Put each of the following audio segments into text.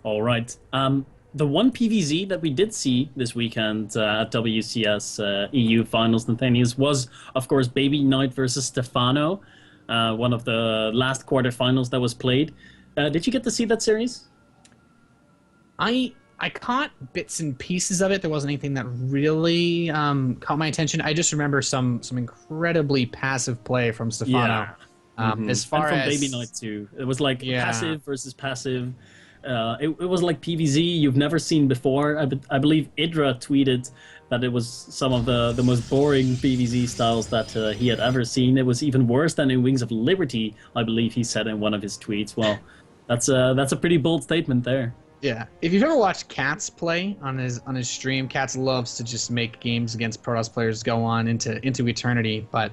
All right. The one PVZ that we did see this weekend at WCS EU Finals, Nathanius, was, of course, Baby Knight versus Stefano, one of the last quarterfinals that was played. Did you get to see that series? I caught bits and pieces of it. There wasn't anything that really caught my attention. I just remember some incredibly passive play from Stefano. Yeah. As far and from as Baby Knight too, it was like yeah. passive versus passive. It was like PVZ you've never seen before. I believe Idra tweeted that it was some of the most boring PVZ styles that he had ever seen. It was even worse than in Wings of Liberty, I believe he said in one of his tweets. Well, that's a pretty bold statement there. Yeah. If you've ever watched Katz play on his stream, Katz loves to just make games against Protoss players go on into eternity. But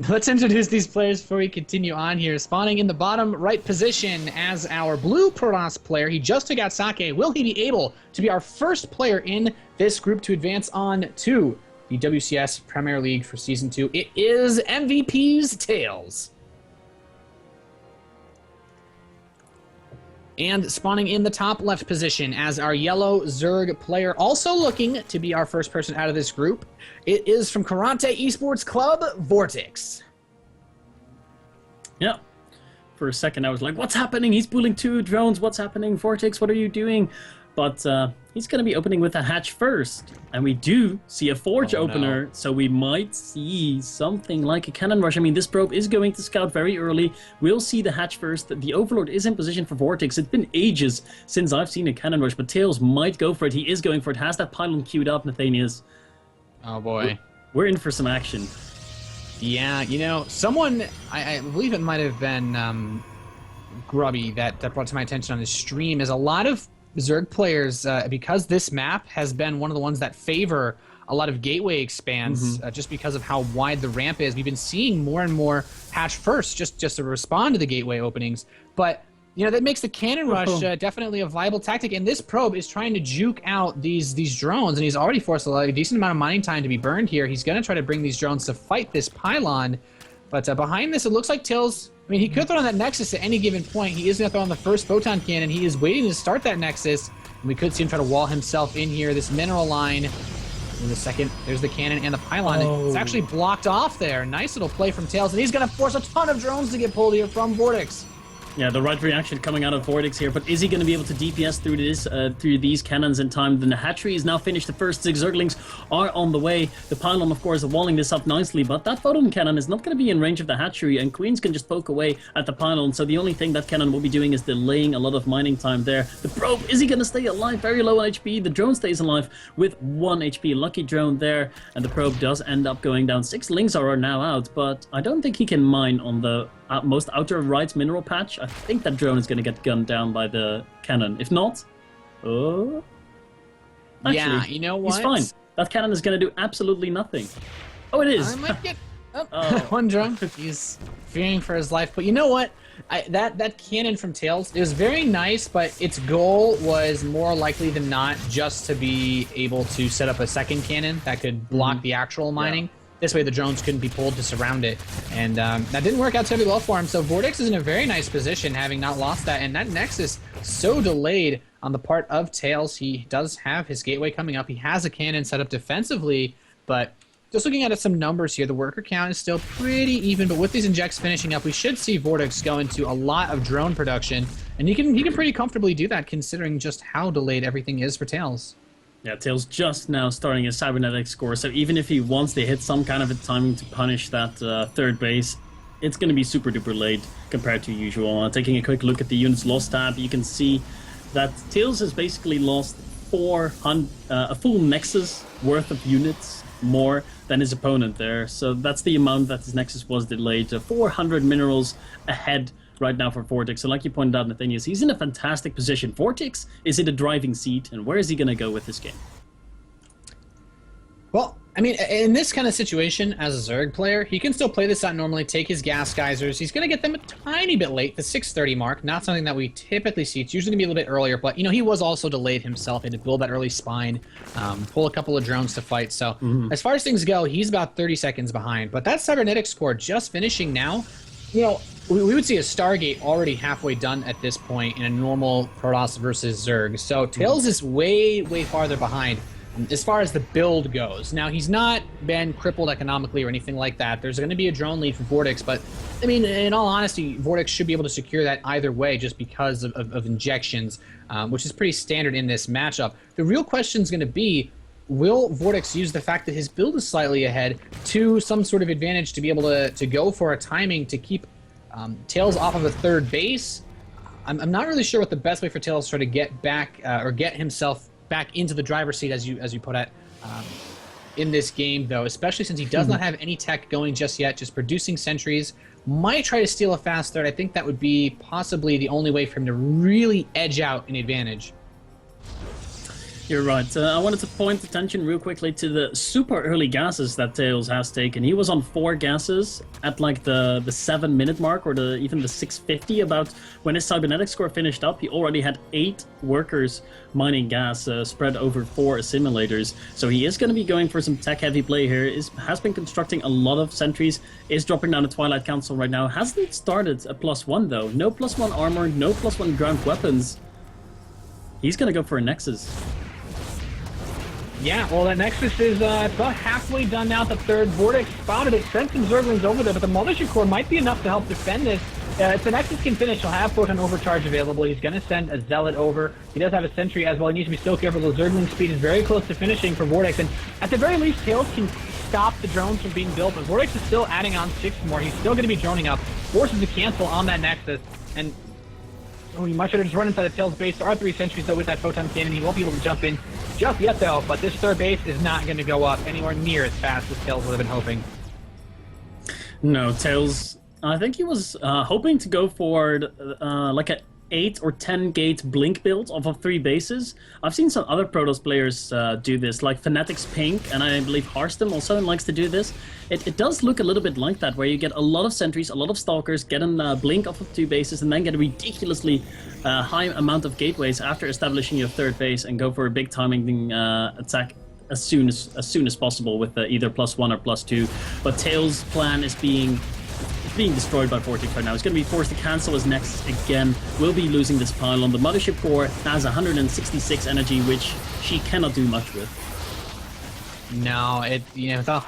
let's introduce these players before we continue on here. Spawning in the bottom right position as our blue Protoss player. He just took out Sake. Will he be able to be our first player in this group to advance on to the WCS Premier League for Season 2? It is MVP's TAiLS. And spawning in the top left position as our yellow Zerg player, also looking to be our first person out of this group, it is from Karate Esports Club, Vortix. Yeah. For a second I was like, what's happening? He's pulling 2 drones. What's happening? Vortix, what are you doing? But he's going to be opening with a hatch first. And we do see a forge opener, so we might see something like a cannon rush. I mean, this probe is going to scout very early. We'll see the hatch first. The Overlord is in position for Vortix. It's been ages since I've seen a cannon rush, but TAiLS might go for it. He is going for it. Has that pylon queued up, Nathanius. Oh, boy. We're in for some action. Yeah, you know, someone, I believe it might have been Grubby that brought to my attention on his stream, is a lot of Zerg players, because this map has been one of the ones that favor a lot of gateway expands, just because of how wide the ramp is. We've been seeing more and more hatch first just to respond to the gateway openings. But, you know, that makes the cannon rush definitely a viable tactic. And this probe is trying to juke out these drones, and he's already forced a decent amount of mining time to be burned here. He's going to try to bring these drones to fight this pylon. But behind this, it looks like TAiLS, I mean, he could throw on that Nexus at any given point. He is going to throw on the first photon cannon. He is waiting to start that Nexus. And we could see him try to wall himself in here. This mineral line. In the second, there's the cannon and the pylon. It's actually blocked off there. Nice little play from TAiLS. And he's going to force a ton of drones to get pulled here from Vortix. Yeah, the right reaction coming out of Vortix here, but is he going to be able to DPS through these cannons in time? Then the hatchery is now finished. The first 6 Zerglings are on the way. The pylon, of course, walling this up nicely, but that photon cannon is not going to be in range of the hatchery, and Queens can just poke away at the pylon, so the only thing that cannon will be doing is delaying a lot of mining time there. The probe, is he going to stay alive? Very low HP. The drone stays alive with 1 HP. Lucky drone there, and the probe does end up going down. 6 Lings are now out, but I don't think he can mine on the most outer right mineral patch. I think that drone is going to get gunned down by the cannon. If not, actually, yeah, you know what? He's fine. That cannon is going to do absolutely nothing. Oh, it is. I might get one drone. He's fearing for his life. But you know what? That cannon from TAiLS, it was very nice, but its goal was more likely than not just to be able to set up a second cannon that could block the actual mining. Yeah. This way the drones couldn't be pulled to surround it. And that didn't work out terribly well for him. So Vortix is in a very nice position, having not lost that. And that Nexus so delayed on the part of TAiLS. He does have his gateway coming up. He has a cannon set up defensively. But just looking at some numbers here, the worker count is still pretty even. But with these injects finishing up, we should see Vortix go into a lot of drone production. And he can pretty comfortably do that, considering just how delayed everything is for TAiLS. Yeah, TAiLS just now starting his cybernetic score, so even if he wants to hit some kind of a timing to punish that third base, it's going to be super duper late compared to usual. Taking a quick look at the units lost tab, you can see that TAiLS has basically lost a full Nexus worth of units more than his opponent there. So that's the amount that his Nexus was delayed. 400 minerals ahead right now for Vortix. So like you pointed out, Nathanius, he's in a fantastic position. Vortix is in the driving seat, and where is he going to go with this game? Well, I mean, in this kind of situation, as a Zerg player, he can still play this out normally, take his gas geysers. He's going to get them a tiny bit late, the 6:30 mark. Not something that we typically see. It's usually going to be a little bit earlier, but, you know, he was also delayed himself. He had to build that early spine, pull a couple of drones to fight. So as far as things go, he's about 30 seconds behind. But that cybernetic score just finishing now, you know, we would see a Stargate already halfway done at this point in a normal Protoss versus Zerg. So TAiLS is way farther behind as far as the build goes. Now, he's not been crippled economically or anything like that. There's going to be a drone lead for Vortix, but I mean, in all honesty, Vortix should be able to secure that either way just because of injections, which is pretty standard in this matchup. The real question is going to be, will Vortix use the fact that his build is slightly ahead to some sort of advantage to be able to go for a timing to keep TAiLS off of a third base? I'm not really sure what the best way for TAiLS to try to get back or get himself back into the driver's seat, as you put it, in this game, though, especially since he does not have any tech going just yet, just producing sentries. Might try to steal a fast third. I think that would be possibly the only way for him to really edge out an advantage. You're right. I wanted to point attention real quickly to the super early gases that TAiLS has taken. He was on 4 gases at like the 7-minute mark, or even the 650. About when his cybernetic score finished up, he already had 8 workers mining gas spread over 4 assimilators. So he is going to be going for some tech-heavy play here. Has been constructing a lot of sentries. Is dropping down the Twilight Council right now. Hasn't started a +1 though. No +1 armor. No +1 ground weapons. He's going to go for a Nexus. Yeah, well, that Nexus is about halfway done now. The third Vortix spotted it, sent some Zerglings over there, but the Mothership Core might be enough to help defend this. If the Nexus can finish, he'll have Photon Overcharge available. He's going to send a Zealot over. He does have a Sentry as well. He needs to be so careful. The Zergling speed is very close to finishing for Vortix, and at the very least, TAiLS can stop the drones from being built, but Vortix is still adding on 6 more. He's still going to be droning up, forces to cancel on that Nexus, and he might try to just run inside the TAiLS base. There are 3 sentries, though, with that Photon Cannon. He won't be able to jump in just yet, though, but this third base is not going to go up anywhere near as fast as TAiLS would have been hoping. No, TAiLS, I think he was hoping to go for like a 8 or 10 gate blink build off of 3 bases. I've seen some other Protoss players do this, like Fanatics Pink, and I believe Harstem also likes to do this. It does look a little bit like that, where you get a lot of sentries, a lot of stalkers, get a blink off of 2 bases, and then get a ridiculously high amount of gateways after establishing your third base, and go for a big timing attack as soon as possible with either +1 or +2. But TAiLS' plan is being destroyed by Vortix right now. He's going to be forced to cancel his Nexus again. Will be losing this pylon. The Mothership Core has 166 energy, which she cannot do much with. No,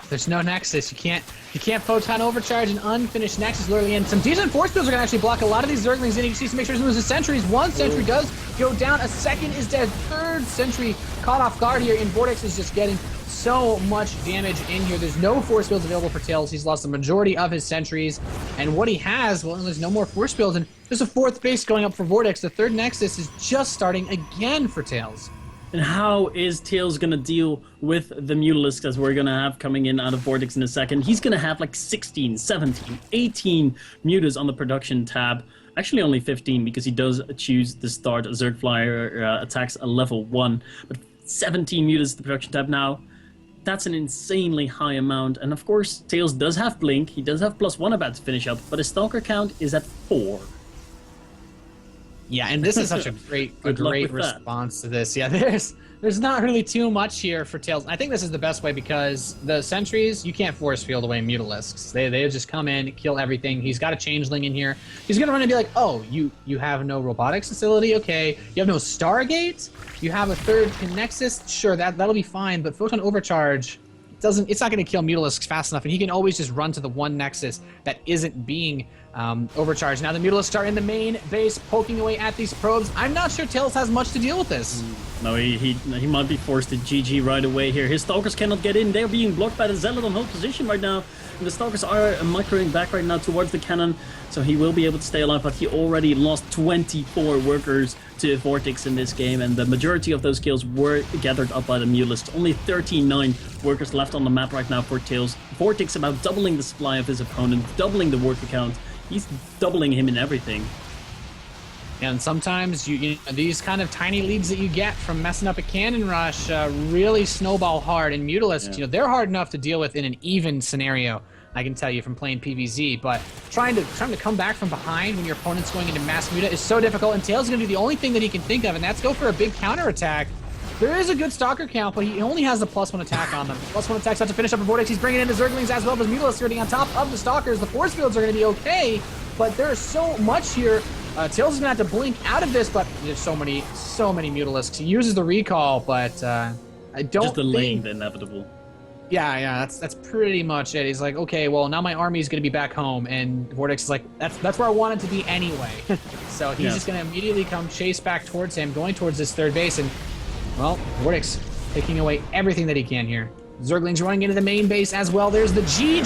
there's no Nexus. You can't Photon Overcharge an unfinished Nexus literally, and some decent force fields are going to actually block a lot of these Zerglings in. You can see some make sure to lose the sentries. 1 sentry does go down. A second is dead. 3rd sentry caught off guard here, and Vortix is just getting so much damage in here. There's no force fields available for TAiLS. He's lost the majority of his sentries, and what he has, well, there's no more force fields, and there's a 4th base going up for Vortix. The 3rd Nexus is just starting again for TAiLS. And how is TAiLS going to deal with the Mutalisks, as we're going to have coming in out of Vortix in a second? He's going to have like 16, 17, 18 Mutas on the production tab. Actually only 15, because he does choose to start Zerg Flyer attacks a level 1. But 17 Mutas at the production tab now. That's an insanely high amount. And of course, TAiLS does have Blink. He does have +1 about to finish up, but his Stalker count is at 4. Yeah, and this is such a great response to this. Yeah, there's not really too much here for TAiLS. I think this is the best way, because the sentries, you can't force field away Mutalisks. They just come in, kill everything. He's got a Changeling in here. He's gonna run and be like, oh, you have no robotics facility? Okay. You have no Stargate? You have a 3rd Nexus? Sure, that'll be fine, but Photon Overcharge, it's not going to kill Mutalisks fast enough, and he can always just run to the 1 Nexus that isn't being overcharged. Now the Mutalisks are in the main base, poking away at these probes. I'm not sure TAiLS has much to deal with this. No, he might be forced to GG right away here. His Stalkers cannot get in. They're being blocked by the Zealot on hold position right now. And the Stalkers are microing back right now towards the cannon, so he will be able to stay alive, but he already lost 24 workers to Vortix in this game, and the majority of those kills were gathered up by the Mutalisks. Only 39 workers left on the map right now for TAiLS. Vortix about doubling the supply of his opponent, doubling the worker count. He's doubling him in everything. And sometimes these kind of tiny leads that you get from messing up a cannon rush really snowball hard. And Mutalisks, yeah, they're hard enough to deal with in an even scenario, I can tell you from playing PvZ. But trying to come back from behind when your opponent's going into mass muta is so difficult. And TAiLS is going to do the only thing that he can think of, and that's go for a big counterattack. There is a good Stalker count, but he only has a +1 attack on them. +1 attack's about to finish up a Vortix. He's bringing in the Zerglings as well. The Mutalisks sitting on top of the Stalkers. The force fields are going to be okay, but there's so much here. TAiLS is gonna have to blink out of this, but there's so many Mutalisks. He uses the recall, but I don't Just delaying think... the inevitable. Yeah, that's pretty much it. He's like, okay, well, now my army is going to be back home, and Vortix is like, that's where I want it to be anyway. So he's just going to immediately come chase back towards him, going towards this third base, and, well, Vortix taking away everything that he can here. Zerglings running into the main base as well. There's the G